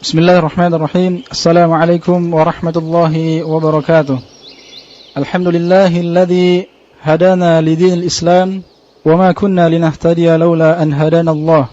Bismillahirrahmanirrahim. Assalamualaikum warahmatullahi wabarakatuh. Alhamdulillahilladzi hadana lidinil Islam wa ma kunna linahtadiya laula an hadana Allah.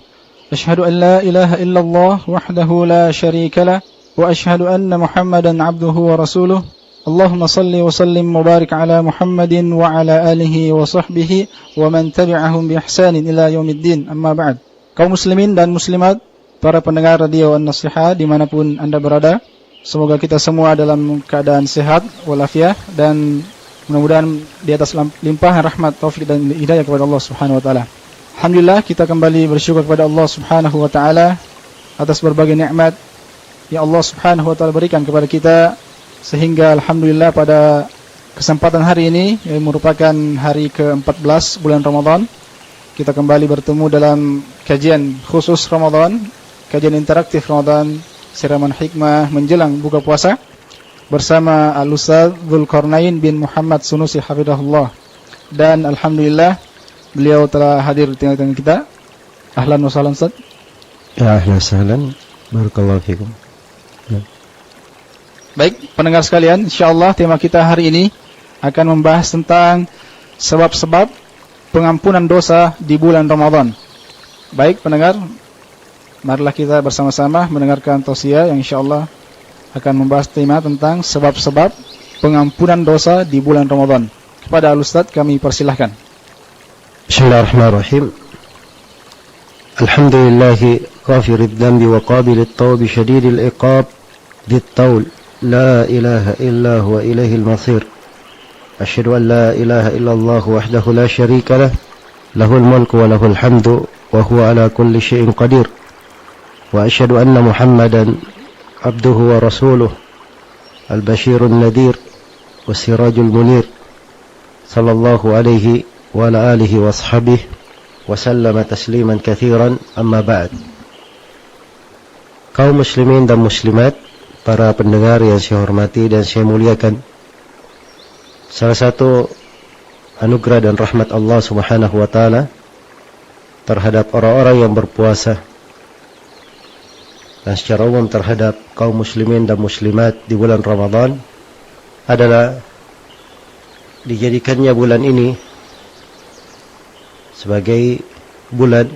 Ashhadu an la ilaha illallah wahdahu la syarika lah wa ashhadu anna Muhammadan abduhu wa rasuluh. Allahumma salli wa sallim wa barik ala Muhammadin wa ala alihi wa sahbihi wa man tabi'ahum bi ihsanin ila yaumiddin. Amma ba'd. Kaum muslimin dan muslimat, para pendengar radio An-Nasiha dimanapun Anda berada, semoga kita semua dalam keadaan sehat walafiat dan mudah-mudahan di atas limpahan rahmat, taufik dan hidayah kepada Allah Subhanahu wa taala. Alhamdulillah, kita kembali bersyukur kepada Allah Subhanahu wa taala atas berbagai nikmat yang Allah Subhanahu wa taala berikan kepada kita, sehingga alhamdulillah pada kesempatan hari ini yang merupakan hari ke-14 bulan Ramadan, kita kembali bertemu dalam kajian khusus Ramadan, kajian interaktif Ramadan, siraman hikmah menjelang buka puasa bersama Al-Ustaz Dzulqarnain bin Muhammad Sunusi hafizahullah. Dan alhamdulillah beliau telah hadir di tengah-tengah kita. Ahlan wa sahlan Ustaz. Ya, ahlan wa sahlan. Barakallahu fikum. Ya. Baik, pendengar sekalian, insyaallah tema kita hari ini akan membahas tentang sebab-sebab pengampunan dosa di bulan Ramadan. Baik, pendengar, marilah kita bersama-sama mendengarkan tausiah yang insyaallah akan membahas tema tentang sebab-sebab pengampunan dosa di bulan Ramadan. Kepada Al-Ustaz kami persilahkan. Bismillahirrahmanirrahim. Alhamdulillahi ghafirid dhanbi wa qabilit tawbi syadidil iqab dhit taul la ilaha illa huwa ilaihil masir. Asyhadu an la ilaha illallah wahdahu la syarika lah, lahul mulku wa lahul hamdu wa huwa ala kulli syai'in qadir. وأشهد أن محمدا عبده ورسوله البشير النذير والسراج المنير صلى الله عليه وعلى آله وأصحابه وسلم تسليما كثيرا. أما بعد. Kaum muslimin dan muslimat, para pendengar yang saya hormati dan saya muliakan, salah satu anugerah dan rahmat Allah Subhanahu wa taala terhadap orang-orang yang berpuasa dan secara umum terhadap kaum muslimin dan muslimat di bulan Ramadan adalah dijadikannya bulan ini sebagai bulan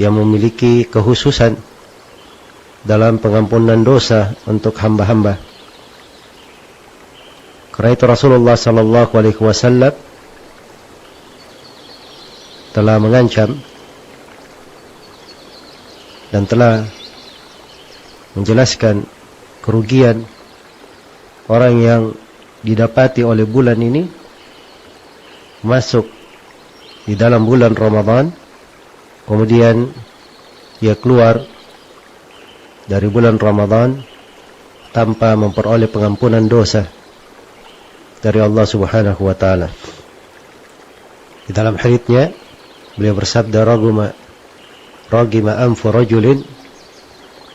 yang memiliki kekhususan dalam pengampunan dosa untuk hamba-hamba. Karena itu Rasulullah sallallahu alaihi wasallam telah mengancam dan telah menjelaskan kerugian orang yang didapati oleh bulan ini masuk di dalam bulan Ramadan, kemudian ia keluar dari bulan Ramadan tanpa memperoleh pengampunan dosa dari Allah Subhanahu wa taala. Di dalam haditsnya beliau bersabda, ragima anfu rajulin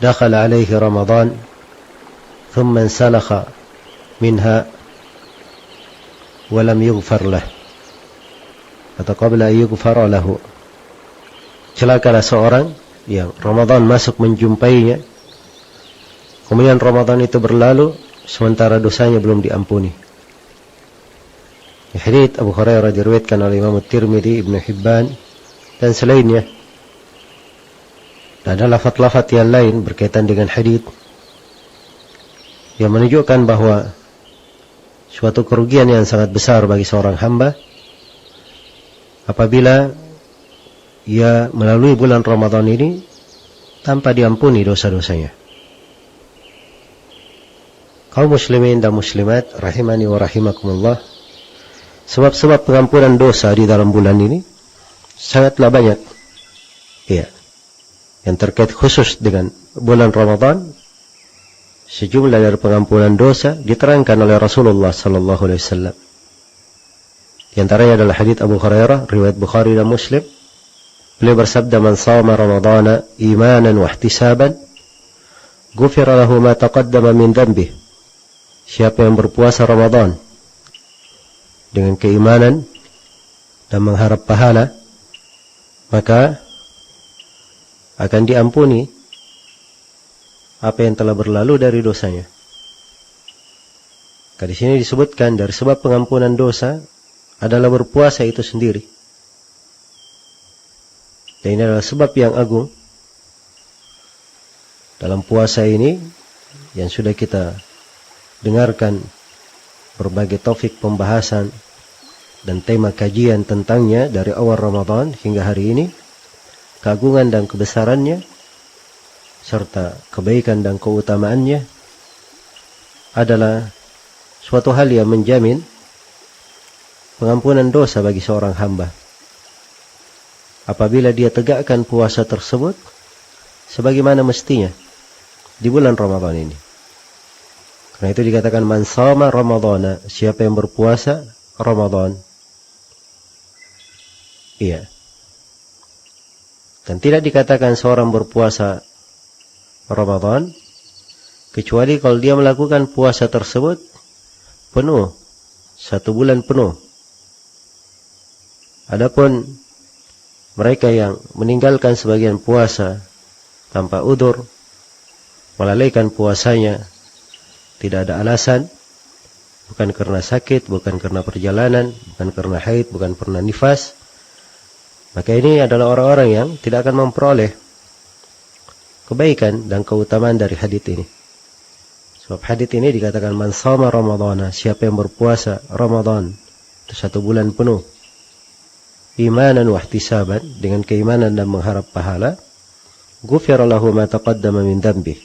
dakhala alaihi Ramadan thumma insalakha minha wa lam yughfar lah atau qabla an yughfara lahu. Celakalah seorang yang Ramadan masuk menjumpainya, kemudian Ramadan itu berlalu sementara dosanya belum diampuni. Hadits Abu Hurairah diriwayatkan oleh Imam Tirmidzi, Ibnu Hibban dan selainnya. Dan ada lafaz-lafaz yang lain berkaitan dengan hadits yang menunjukkan bahwa suatu kerugian yang sangat besar bagi seorang hamba apabila ia melalui bulan Ramadan ini tanpa diampuni dosa-dosanya. Kaum muslimin dan muslimat rahimani wa rahimakumullah, sebab-sebab pengampunan dosa di dalam bulan ini sangatlah banyak. Ya. Yang terkait khusus dengan bulan Ramadan, sejumlah dari pengampunan dosa diterangkan oleh Rasulullah sallallahu alaihi wasallam. Di antaranya adalah hadits Abu Hurairah riwayat Bukhari dan Muslim. Beliau bersabda, "Man shama Ramadhana imanan wa ihtisaban, ghufira lahu ma taqaddama min dhanbihi." Siapa yang berpuasa Ramadan dengan keimanan dan mengharap pahala, maka akan diampuni apa yang telah berlalu dari dosanya. Di sini disebutkan dari sebab pengampunan dosa adalah berpuasa itu sendiri. Dan ini adalah sebab yang agung. Dalam puasa ini yang sudah kita dengarkan berbagai topik pembahasan dan tema kajian tentangnya dari awal Ramadan hingga hari ini, keagungan dan kebesarannya serta kebaikan dan keutamaannya adalah suatu hal yang menjamin pengampunan dosa bagi seorang hamba apabila dia tegakkan puasa tersebut sebagaimana mestinya di bulan Ramadan ini. Karena itu dikatakan man shama Ramadhana, siapa yang berpuasa Ramadan. Iya. Dan tidak dikatakan seorang berpuasa Ramadan kecuali kalau dia melakukan puasa tersebut penuh, 1 bulan penuh. Adapun mereka yang meninggalkan sebagian puasa tanpa udzur, melalaikan puasanya, tidak ada alasan, bukan karena sakit, bukan karena perjalanan, bukan karena haid, bukan karena nifas, maka ini adalah orang-orang yang tidak akan memperoleh kebaikan dan keutamaan dari hadits ini. Sebab hadits ini dikatakan man shama Ramadhana, siapa yang berpuasa Ramadan itu 1 bulan penuh, imanan wa ihtisaban, dengan keimanan dan mengharap pahala, ghufira lahu ma taqaddama min dhanbi,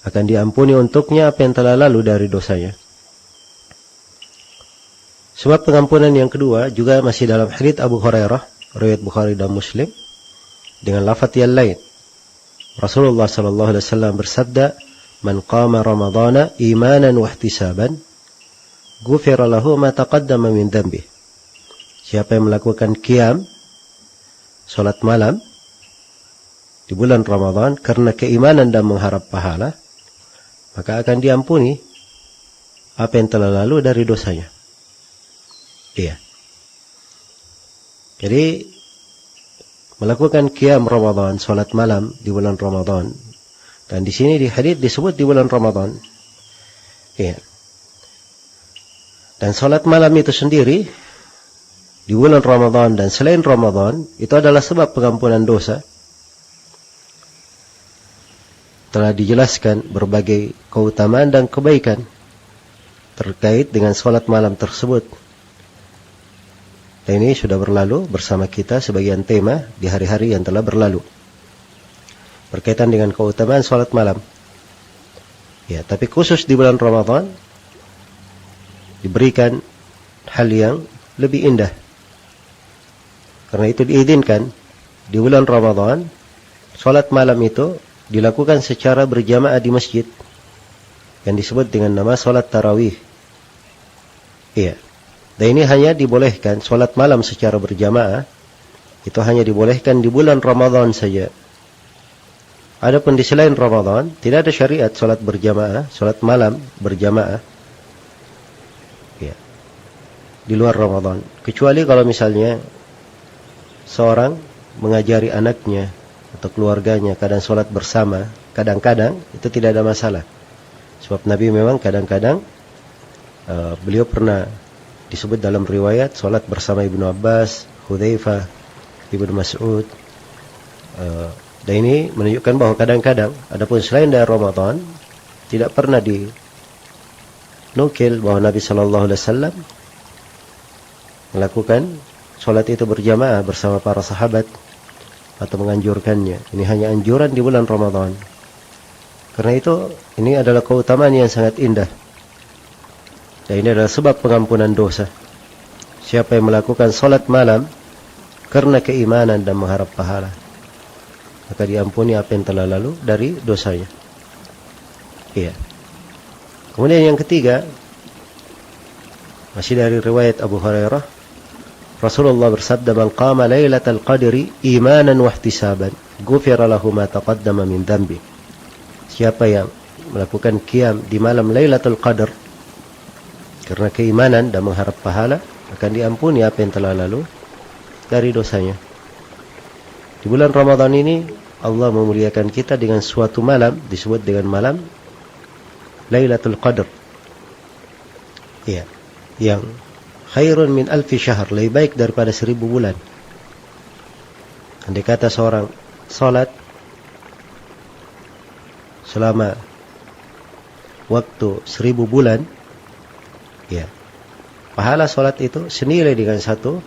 akan diampuni untuknya apa yang telah lalu dari dosanya. Sebab pengampunan yang kedua juga masih dalam hadits Abu Hurairah, riwayat Bukhari dan Muslim, dengan lafaz yang lain. Rasulullah sallallahu alaihi wasallam bersabda, man qama Ramadhana imanan wa ihtisaban, ghufira lahu ma taqaddama min dhanbi. Siapa yang melakukan qiyam, salat malam di bulan Ramadan karena keimanan dan mengharap pahala, maka akan diampuni apa yang telah lalu dari dosanya. Iya. Jadi melakukan qiyam Ramadan, salat malam di bulan Ramadan, dan di sini di hadits disebut di bulan Ramadan. Iya. Dan salat malam itu sendiri di bulan Ramadan dan selain Ramadan itu adalah sebab pengampunan dosa. Telah dijelaskan berbagai keutamaan dan kebaikan terkait dengan salat malam tersebut. Dan ini sudah berlalu bersama kita sebagian tema di hari-hari yang telah berlalu berkaitan dengan keutamaan salat malam. Ya, tapi khusus di bulan Ramadan diberikan hal yang lebih indah. Karena itu diizinkan di bulan Ramadan salat malam itu dilakukan secara berjamaah di masjid yang disebut dengan nama salat tarawih. Iya. Dan ini hanya dibolehkan salat malam secara berjamaah, itu hanya dibolehkan di bulan Ramadan saja. Adapun di selain Ramadan tidak ada syariat salat berjamaah, salat malam berjamaah. Ya. Di luar Ramadan, kecuali kalau misalnya seorang mengajari anaknya atau keluarganya kadang salat bersama, kadang-kadang itu tidak ada masalah. Sebab Nabi memang kadang-kadang beliau pernah disebut dalam riwayat salat bersama Ibnu Abbas, Hudzaifah, Ibnu Mas'ud. Dan ini menunjukkan bahwa kadang-kadang, adapun selain dari Ramadan, tidak pernah dinukil bahwa Nabi Shallallahu Alaihi Wasallam melakukan salat itu berjamaah bersama para sahabat atau menganjurkannya. Ini hanya anjuran di bulan Ramadan. Karena itu, ini adalah keutamaan yang sangat indah. Dan ini adalah sebab pengampunan dosa. Siapa yang melakukan salat malam karena keimanan dan mengharap pahala, maka diampuni apa yang telah lalu dari dosanya. Iya. Kemudian yang ketiga, masih dari riwayat Abu Hurairah, Rasulullah bersabda, man qama lailatal qadri imanan wa ihtisaban, ghufira lahu ma taqaddama min dhanbi. Siapa yang melakukan qiyam di malam Lailatul Qadar karena keimanan dan mengharap pahala, akan diampuni apa yang telah lalu dari dosanya. Di bulan Ramadan ini Allah memuliakan kita dengan suatu malam, disebut dengan malam Lailatul Qadar. Ya, yang khairun min alfi syahr, lebih baik daripada 1000 bulan. Andai kata seorang salat selama waktu 1000 bulan, ya, pahala salat itu senilai dengan satu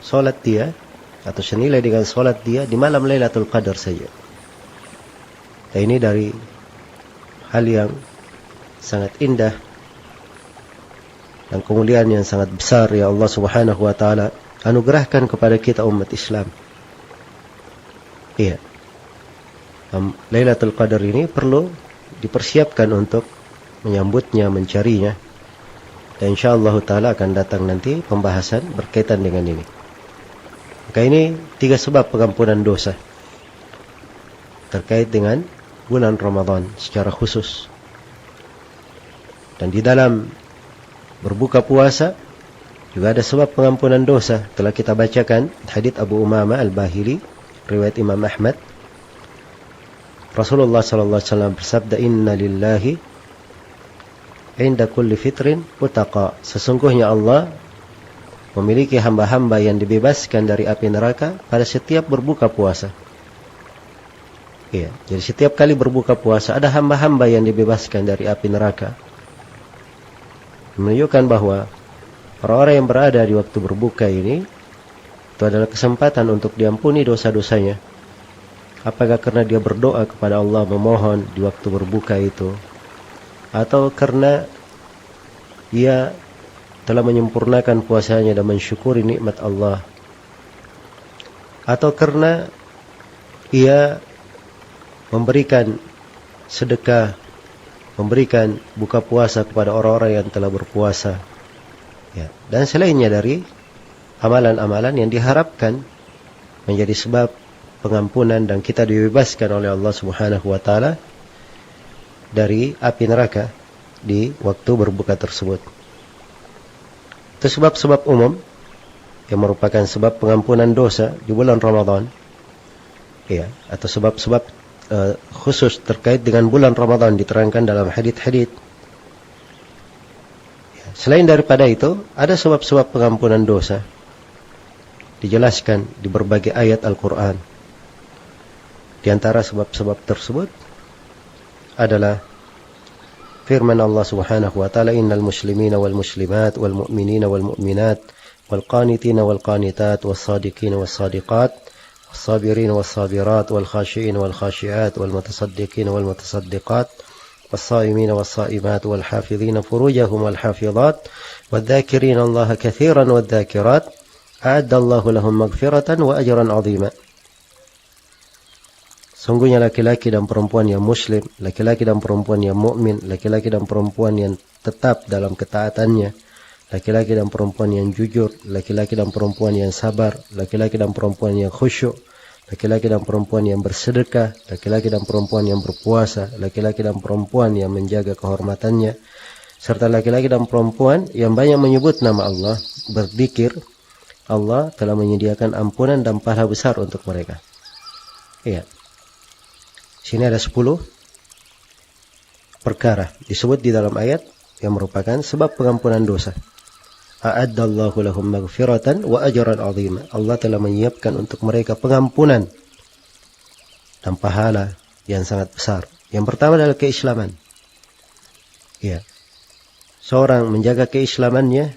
salat dia, atau senilai dengan salat dia di malam Lailatul Qadar saja. Dan ini dari hal yang sangat indah dan kemuliaan yang sangat besar ya Allah Subhanahu wa taala anugerahkan kepada kita umat Islam. Iya. Lailatul Qadar ini perlu dipersiapkan untuk menyambutnya, mencarinya. Dan insyaallah taala akan datang nanti pembahasan berkaitan dengan ini. Maka ini 3 sebab pengampunan dosa terkait dengan bulan Ramadan secara khusus. Dan di dalam berbuka puasa juga ada sebab pengampunan dosa. Telah kita bacakan hadits Abu Umamah Al-Bahili riwayat Imam Ahmad. Rasulullah sallallahu alaihi wasallam bersabda, "Inna lillahi 'inda kulli fitrin utaqa." Sesungguhnya Allah memiliki hamba-hamba yang dibebaskan dari api neraka pada setiap berbuka puasa. Iya, jadi setiap kali berbuka puasa ada hamba-hamba yang dibebaskan dari api neraka. Menunjukkan bahwa orang-orang yang berada di waktu berbuka ini itu adalah kesempatan untuk diampuni dosa-dosanya. Apakah karena dia berdoa kepada Allah memohon di waktu berbuka itu, atau karena ia telah menyempurnakan puasanya dan mensyukuri nikmat Allah, atau karena ia memberikan sedekah, memberikan buka puasa kepada orang-orang yang telah berpuasa, ya, dan selainnya dari amalan-amalan yang diharapkan menjadi sebab pengampunan dan kita dibebaskan oleh Allah Subhanahu wa taala dari api neraka di waktu berbuka tersebut. Itu sebab-sebab umum yang merupakan sebab pengampunan dosa di bulan Ramadan, ya, atau sebab-sebab khusus terkait dengan bulan Ramadan diterangkan dalam hadits-hadits. Ya, selain daripada itu, ada sebab-sebab pengampunan dosa dijelaskan di berbagai ayat Al-Quran. Di antara sebab-sebab tersebut adalah firman Allah Subhanahu wa taala, "Innal muslimina wal muslimat wal mu'minina wal mu'minat wal qanitina wal qanitat was sadiqina was sadiqat was sabirina was sabirat wal khashiina wal khashiat wal mutasaddiqina wal mutasaddiqat was saimina was saimat wal hafizina furujahum wal hafizat wal dzakirina Allah katsiran wal dzakirat a'adda Allahu lahum maghfiratan wa ajran 'azima." Sungguhnya laki-laki dan perempuan yang muslim, laki-laki dan perempuan yang mukmin, laki-laki dan perempuan yang tetap dalam ketaatannya, laki-laki dan perempuan yang jujur, laki-laki dan perempuan yang sabar, laki-laki dan perempuan yang khusyuk, laki-laki dan perempuan yang bersedekah, laki-laki dan perempuan yang berpuasa, laki-laki dan perempuan yang menjaga kehormatannya, serta laki-laki dan perempuan yang banyak menyebut nama Allah, berzikir. Allah telah menyediakan ampunan dan pahala besar untuk mereka. Iya. Sini ada 10 perkara disebut di dalam ayat yang merupakan sebab pengampunan dosa. A'addallahu lahum maghfiratan wa ajran 'azima. Allah telah menyiapkan untuk mereka pengampunan dan pahala yang sangat besar. Yang pertama adalah keislaman. Ya. Seorang menjaga keislamannya,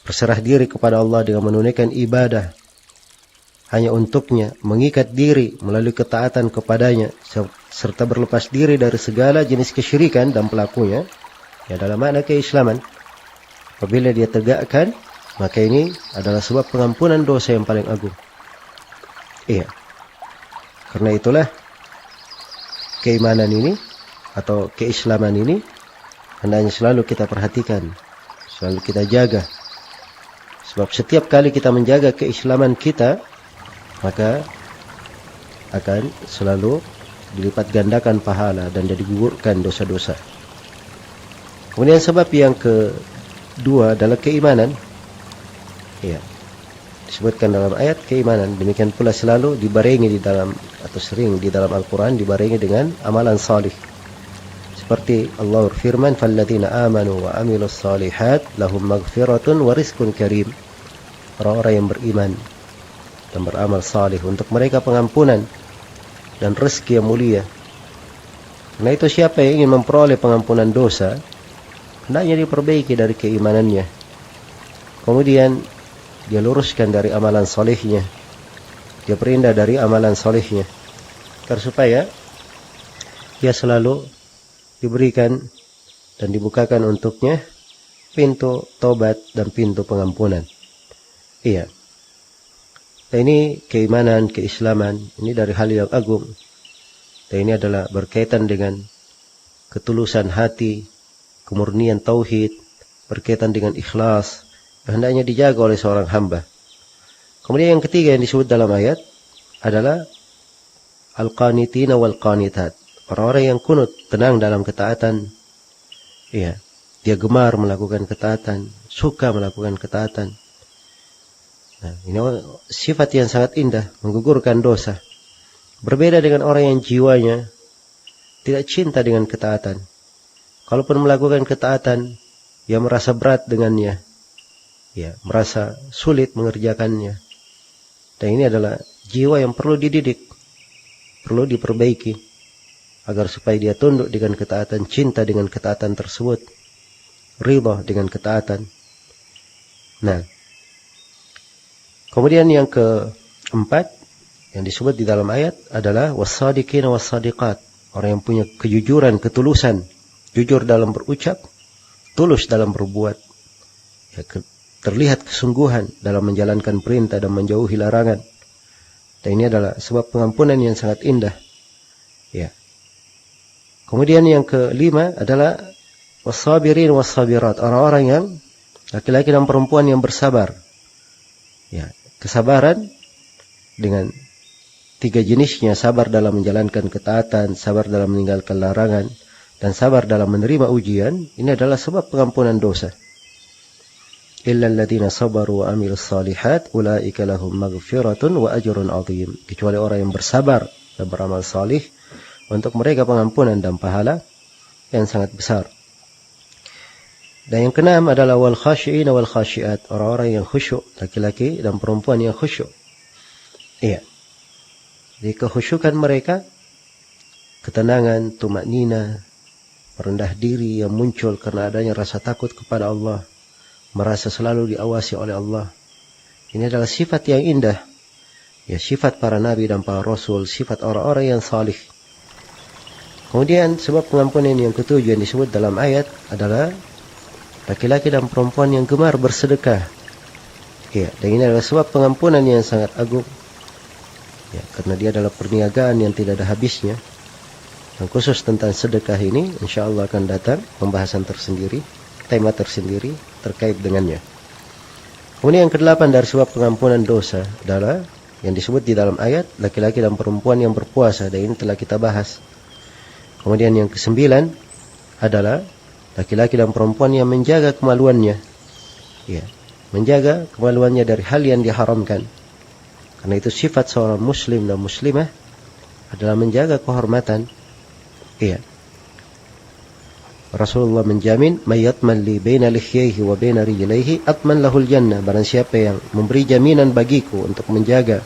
berserah diri kepada Allah dengan menunaikan ibadah hanya untuknya, mengikat diri melalui ketaatan kepadanya, serta berlepas diri dari segala jenis kesyirikan dan pelakunya, ya, dalam makna keislaman. Apabila dia tegakkan, maka ini adalah sebab pengampunan dosa yang paling agung. Iya. Karena itulah keimanan ini atau keislaman ini hendaknya selalu kita perhatikan, selalu kita jaga. Sebab setiap kali kita menjaga keislaman kita, maka akan selalu dilipat gandakan pahala dan digugurkan dosa-dosa. Kemudian sebab yang kedua adalah keimanan. Ya. disebutkan dalam ayat keimanan. Demikian pula selalu dibarengi di dalam, atau sering di dalam Al-Quran dibarengi dengan amalan salih. Seperti Allah berfirman, "Falladzina amanu wa amilus salihat lahum maghfiratun wa rizqun karim." Orang-orang yang beriman dan beramal salih, untuk mereka pengampunan dan rezeki yang mulia. Karena itu siapa yang ingin memperoleh pengampunan dosa, hendaknya diperbaiki dari keimanannya. Kemudian dia luruskan dari amalan solehnya, dia perindah dari amalan solehnya, agar supaya dia selalu diberikan dan dibukakan untuknya pintu tobat dan pintu pengampunan. Iya. Dan ini keimanan, keislaman, ini dari hal yang agung. Dan ini adalah berkaitan dengan ketulusan hati, kemurnian tauhid, berkaitan dengan ikhlas, hendaknya dijaga oleh seorang hamba. Kemudian yang ketiga yang disebut dalam ayat adalah al-qanitina wal-qanitat. Orang-orang yang kunut, tenang dalam ketaatan. Iya, dia gemar melakukan ketaatan, suka melakukan ketaatan. Nah, ini sifat yang sangat indah, menggugurkan dosa. Berbeda dengan orang yang jiwanya tidak cinta dengan ketaatan. Kalaupun melakukan ketaatan, ia merasa berat dengannya. Ya, merasa sulit mengerjakannya. Dan ini adalah jiwa yang perlu dididik, perlu diperbaiki, agar supaya dia tunduk dengan ketaatan, cinta dengan ketaatan tersebut, ridha dengan ketaatan. Nah, kemudian yang keempat yang disebut di dalam ayat adalah was-sadiqina was-sadiqat. Orang yang punya kejujuran, ketulusan, jujur dalam berucap, tulus dalam berbuat. Ya, terlihat kesungguhan dalam menjalankan perintah dan menjauhi larangan. Dan ini adalah sebab pengampunan yang sangat indah. Ya. Kemudian yang kelima adalah was-sabirin was-sabirat. Orang-orang yang laki-laki dan perempuan yang bersabar. Ya, kesabaran dengan tiga jenisnya, sabar dalam menjalankan ketaatan, sabar dalam meninggalkan larangan, dan sabar dalam menerima ujian. Ini adalah sebab pengampunan dosa. Illal ladzina sabaru wa amilus salihat ulaika lahum maghfiratun wa ajrun 'azim. Kecuali orang yang bersabar dan beramal salih, untuk mereka pengampunan dan pahala yang sangat besar. Dan yang keenam adalah wal khashi'ina wal khashi'at. Orang-orang yang khusyuk, laki-laki dan perempuan yang khusyuk. Iya. Di kekhusyukan mereka, ketenangan, tumaknina, merendah diri yang muncul karena adanya rasa takut kepada Allah, merasa selalu diawasi oleh Allah. Ini adalah sifat yang indah. Ya, sifat para nabi dan para rasul, sifat orang-orang yang salih. Kemudian sebab pengampunan yang ketujuh yang disebut dalam ayat adalah laki-laki dan perempuan yang gemar bersedekah. Ya, dan ini adalah sebab pengampunan yang sangat agung. Ya, karena dia adalah perniagaan yang tidak ada habisnya. Dan khusus tentang sedekah ini, insyaallah akan datang pembahasan tersendiri, tema tersendiri terkait dengannya. Kemudian yang kedelapan dari sebab pengampunan dosa adalah yang disebut di dalam ayat laki-laki dan perempuan yang berpuasa, dan ini telah kita bahas. Kemudian yang kesembilan adalah laki-laki dan perempuan yang menjaga kemaluannya. Ya, menjaga kemaluannya dari hal yang diharamkan. Karena itu sifat seorang muslim dan muslimah adalah menjaga kehormatan. Iya. Rasulullah menjamin, "Mayyatman li baina lihyaihi wa baina rijlaihi atman lahul jannah." Barang siapa yang memberi jaminan bagiku untuk menjaga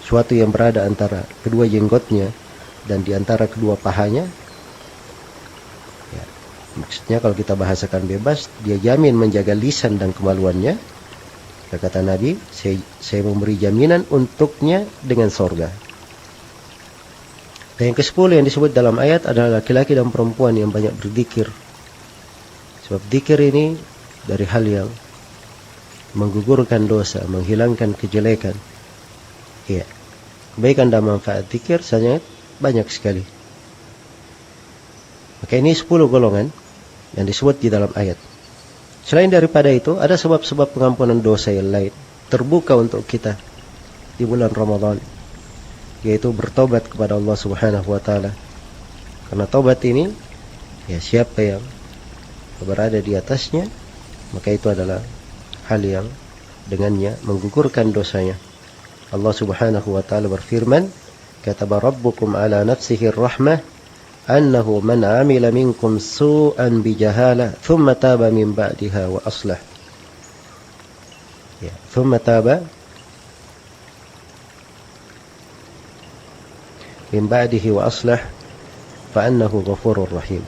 suatu yang berada antara kedua jenggotnya dan di antara kedua pahanya. Ya, maksudnya kalau kita bahasakan bebas, dia jamin menjaga lisan dan kemaluannya. Kata Nabi, saya memberi jaminan untuknya dengan sorga. Dan yang ke-10 yang disebut dalam ayat adalah laki-laki dan perempuan yang banyak berzikir. Sebab zikir ini dari hal yang menggugurkan dosa, menghilangkan kejelekan. Iya. Kebaikan dan manfaat zikir sangat banyak sekali. Maka ini 10 golongan yang disebut di dalam ayat. Selain daripada itu, ada sebab-sebab pengampunan dosa yang lain terbuka untuk kita di bulan Ramadan, yaitu bertobat kepada Allah Subhanahu wa taala. Karena tobat ini, ya siapa yang berada di atasnya, maka itu adalah hal yang dengannya, menggugurkan dosanya. Allah Subhanahu wa taala berfirman, "Kataba rabbukum ala nafsihi ar-rahmah annahu man 'amila minkum su'an bijahalah thumma taba min ba'diha wa aslah." Ya, thumma taba min ba'dihi wa aslah fa annahu ghafurur rahim.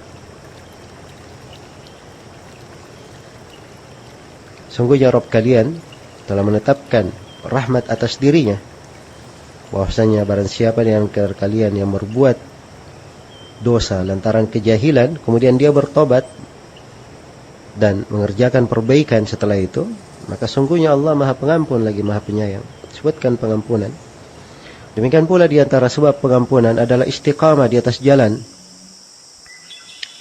Sungguhnya Rabb kalian telah menetapkan rahmat atas dirinya, bahwasanya barang siapa yang kalian yang berbuat dosa lantaran kejahilan, kemudian dia bertobat dan mengerjakan perbaikan setelah itu, maka sungguhnya Allah Maha Pengampun lagi Maha Penyayang. Sebutkan pengampunan. Demikian pula di antara sebab pengampunan adalah istiqamah di atas jalan.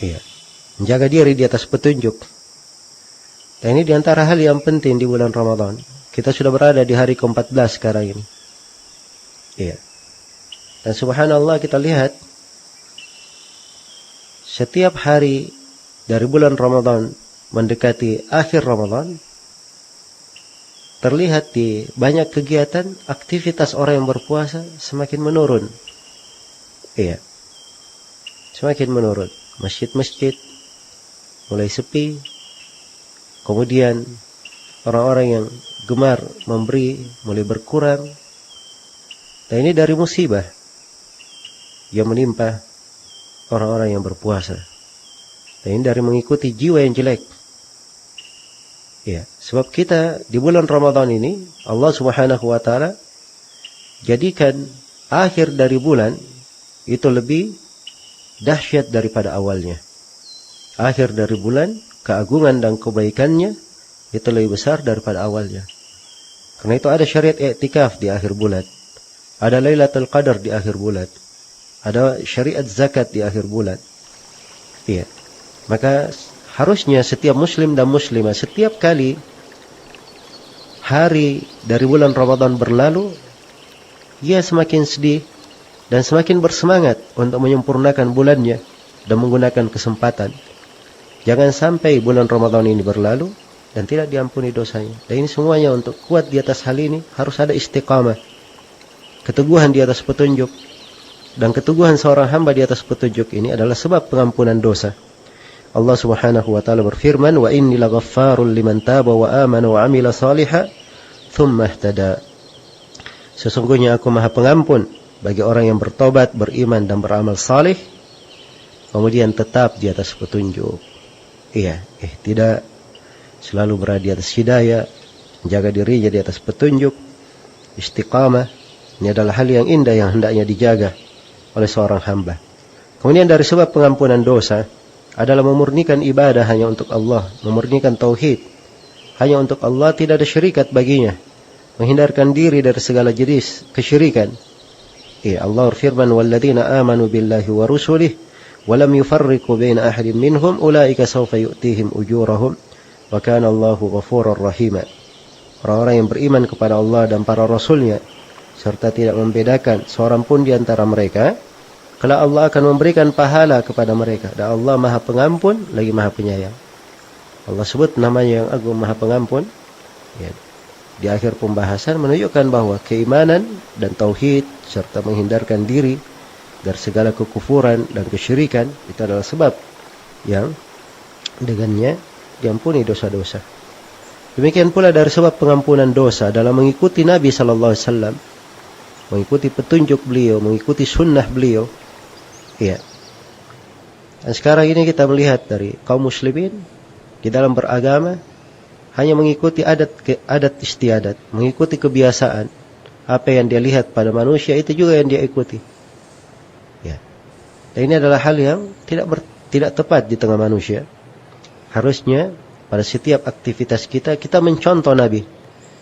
Iya, menjaga diri di atas petunjuk. Dan ini di antara hal yang penting di bulan Ramadan. Kita sudah berada di hari ke-14 sekarang ini. Iya. Dan subhanallah kita lihat setiap hari dari bulan Ramadan mendekati akhir Ramadan, terlihat di banyak kegiatan, aktivitas orang yang berpuasa semakin menurun. Iya. Semakin menurun. Masjid-masjid mulai sepi. Kemudian orang-orang yang gemar memberi mulai berkurang. Dan ini dari musibah yang menimpa orang-orang yang berpuasa. Dan ini dari mengikuti jiwa yang jelek. Ya, sebab kita di bulan Ramadan ini Allah Subhanahu wa taala jadikan akhir dari bulan itu lebih dahsyat daripada awalnya. Akhir dari bulan, keagungan dan kebaikannya itu lebih besar daripada awalnya. Karena itu ada syariat i'tikaf di akhir bulan, ada Lailatul Qadar di akhir bulan, ada syariat zakat di akhir bulan. Iya. Maka harusnya setiap muslim dan muslimah setiap kali hari dari bulan Ramadan berlalu, ia semakin sedih dan semakin bersemangat untuk menyempurnakan bulannya dan menggunakan kesempatan. Jangan sampai bulan Ramadan ini berlalu dan tidak diampuni dosanya. Dan ini semuanya untuk kuat di atas hal ini harus ada istiqamah, keteguhan di atas petunjuk. Dan keteguhan seorang hamba di atas petunjuk ini adalah sebab pengampunan dosa. Allah Subhanahu wa taala berfirman, "Wa inni laghaffarul liman taba wa amana wa amila shalihan tsumma ihtada." Sesungguhnya aku Maha Pengampun bagi orang yang bertobat, beriman dan beramal salih, kemudian tetap di atas petunjuk. Iya, tidak selalu berada di atas hidayah, menjaga dirinya di atas petunjuk, istiqamah. Ini adalah hal yang indah yang hendaknya dijaga oleh seorang hamba. Kemudian dari sebab pengampunan dosa adalah memurnikan ibadah hanya untuk Allah, memurnikan tauhid hanya untuk Allah, tidak ada syirikat baginya, menghindarkan diri dari segala jenis kesyirikan. Allah berfirman, "Walladzina amanu billahi wa rusulihi walam yufarriqu baina ahadin minhum ulaika sawfa yu'tihim ujurahum wa kana Allahu ghafurur rahim." Orang-orang yang beriman kepada Allah dan para rasulnya serta tidak membedakan seorang pun di antara mereka, kelak Allah akan memberikan pahala kepada mereka, dan Allah Maha Pengampun lagi Maha Penyayang. Allah sebut namanya yang agung, Maha Pengampun. Ya. Di akhir pembahasan menunjukkan bahwa keimanan dan tauhid serta menghindarkan diri dari segala kekufuran dan kesyirikan itu adalah sebab yang dengannya diampuni dosa-dosa. Demikian pula dari sebab pengampunan dosa adalah mengikuti Nabi sallallahu alaihi wasallam, mengikuti petunjuk beliau, mengikuti sunnah beliau. Iya. Dan sekarang ini kita melihat dari kaum muslimin di dalam beragama hanya mengikuti adat istiadat, mengikuti kebiasaan. Apa yang dia lihat pada manusia itu juga yang dia ikuti. Ya. Dan ini adalah hal yang tidak tepat di tengah manusia. Harusnya pada setiap aktivitas kita mencontoh Nabi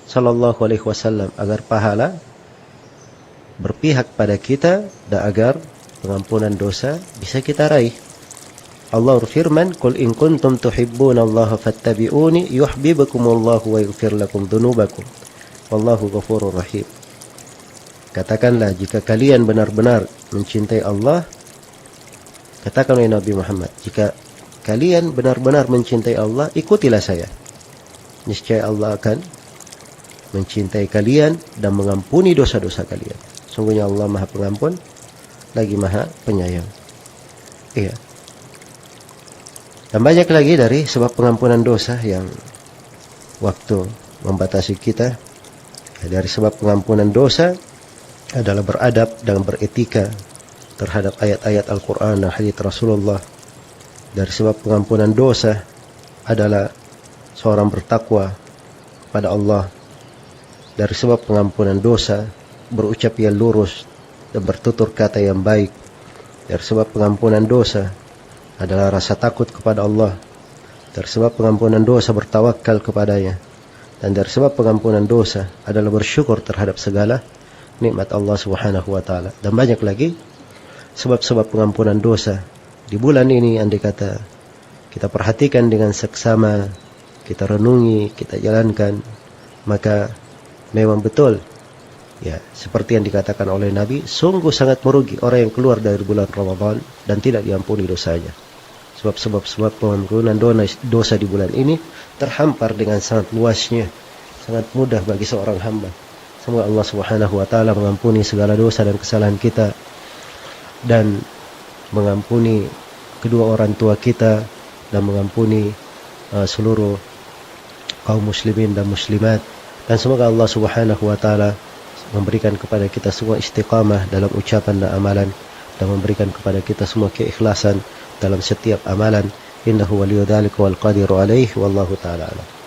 sallallahu alaihi wasallam agar pahala berpihak pada kita dan agar pengampunan dosa bisa kita raih. Allah berfirman, "Qul in kuntum tuhibbunallaha fattabi'uni yuhibbukumullahu wa yaghfir lakum dzunubakum. Wallahu ghafurur rahim." Katakanlah, jika kalian benar-benar mencintai Allah, katakan oleh Nabi Muhammad, jika kalian benar-benar mencintai Allah, ikutilah saya. Niscaya Allah akan mencintai kalian dan mengampuni dosa-dosa kalian. Sungguhnya Allah Maha Pengampun lagi Maha Penyayang. Iya. Dan banyak lagi dari sebab pengampunan dosa yang waktu membatasi kita. Dari sebab pengampunan dosa adalah beradab dan beretika terhadap ayat-ayat Al-Quran dan hadits Rasulullah. Dari sebab pengampunan dosa adalah seorang bertakwa pada Allah. Dari sebab pengampunan dosa berucap yang lurus dan bertutur kata yang baik. Dari sebab pengampunan dosa adalah rasa takut kepada Allah. Dari sebab pengampunan dosa bertawakal kepadanya. Dan dari sebab pengampunan dosa adalah bersyukur terhadap segala nikmat Allah Subhanahu wa taala. Dan banyak lagi sebab-sebab pengampunan dosa. Di bulan ini andai kata kita perhatikan dengan seksama, kita renungi, kita jalankan, maka memang betul ya, seperti yang dikatakan oleh Nabi, sungguh sangat merugi orang yang keluar dari bulan Ramadan dan tidak diampuni dosanya. Sebab pengampunan dosa di bulan ini terhampar dengan sangat luasnya, sangat mudah bagi seorang hamba. Semoga Allah Subhanahu wa taala mengampuni segala dosa dan kesalahan kita dan mengampuni kedua orang tua kita dan mengampuni seluruh kaum muslimin dan muslimat. Dan semoga Allah Subhanahu wa taala memberikan kepada kita semua istiqamah dalam ucapan dan amalan, dan memberikan kepada kita semua keikhlasan dalam setiap amalan. Innahu waliyyu dzalika wal qadiru alaihi wallahu taala alam.